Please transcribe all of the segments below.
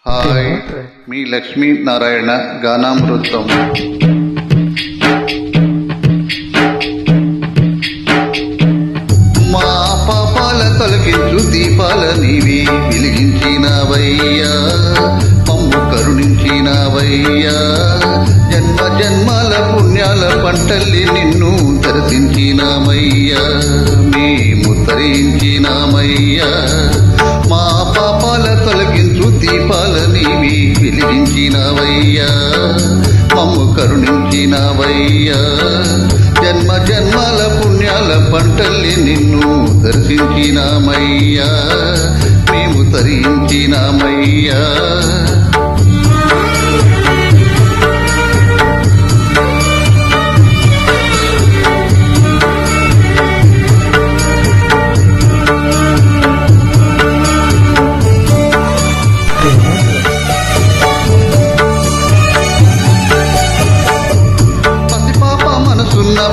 Hi, మీ లక్ష్మీ నారాయణ గానామృతం. మా పాపాల తొలగించు దీపాల నీవి వెలిగించినవయ్యా, మమ్ము కరుణించినవయ్యా. జన్మ జన్మాల పుణ్యాల పంటల్లి నిన్ను దర్శించినామయ్యా, మేము తరించినామయ్యా. మా పాపాల తొలగించు దీపాల నీవి వెలిగించినవయ్యా, మమ్ము కరుణించినవయ్యా. జన్మ జన్మాల పుణ్యాల పంటల్ని నిన్ను దర్శించినామయ్యా, మేము తరించినామయ్యా.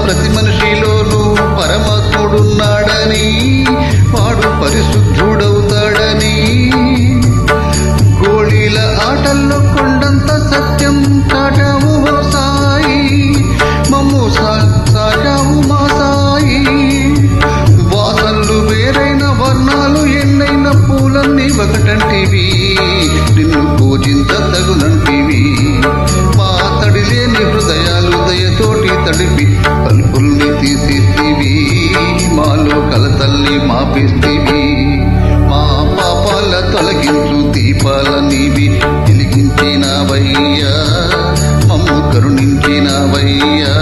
ప్రతి మనిషిలోనూ పరమాత్ముడున్నాడని, వాడు పరిశుద్ధుడవుతాడని, గోళీల ఆటల్లో కొండంత సత్యం చాటావు ఓ సాయి, మమ్ము సాగావు మా సాయి. వాసనలు వేరైన వర్ణాలు ఎన్నైన పూలన్నీ ఒకటంటివి, నిన్ను పూజించ తగునంటివి. మా తడి లేని హృదయాలు దయతోటి తడిపి తలుపుల్ని తీసిస్తివి, మాలో కలతల్ని మాపిస్తివి. మా పాపాల తొలగించు దీపాల నీవి వెలిగించినవయ్యా, మమ్ము కరుణించినవయ్యా.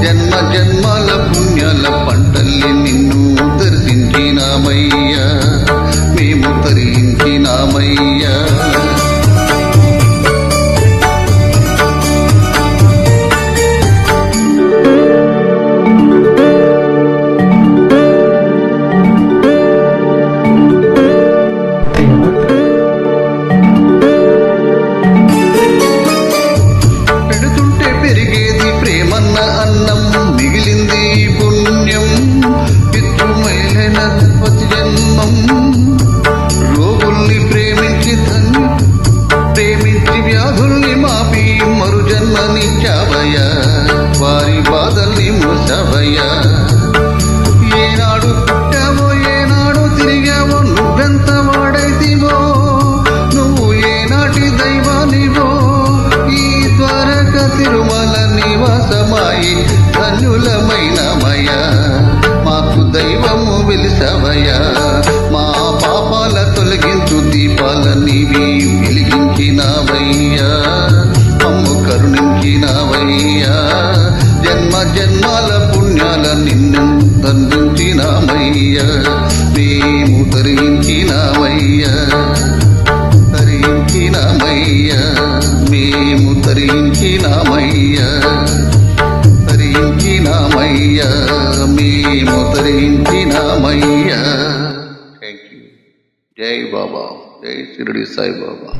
జన్మ జన్మాల పుణ్యాల పంటల్ని నిన్ను దర్శించినామయ్యా, మేము తరించినామయ్యా. పెడుతుంటే పెరిగేది ప్రేమన్న అన్నం, మిగిలింది పుణ్యం పితృమైలైన జన్మం. రోగుల్ని ప్రేమించి వ్యాధుల్ని మాపి మరు జన్మనిచ్చావయ్యా, వారి బాధల్ని మూసావయ్యా. ఏనాడు పుట్టావో ఏనాడు తిరిగావో, నువ్వెంత వాడైతివో, నువ్వు ఏనాటి దైవానివో. ఈ ద్వారక తిరుమల నివాసమాయి ధన్యులమైనమయ్యా, మాకు దైవము వెలిసవయ్యా. మా పాపాల తొలగించు దీపాల నీవి వెలిగించినవయ్యా, మమ్ము కరుణించినవయ్యా. జన్మ జన్మాల పుణ్యాల నిన్ను దండించినామయ్యా, మేము తరించినామయ్యా, తరించినామయ్యా, మేము తరించినామయ్యా, తరించినామయ్యా, మేము తరించినామయ్యా. Thank you. జై బాబా, జై షిరిడి సాయి బాబా.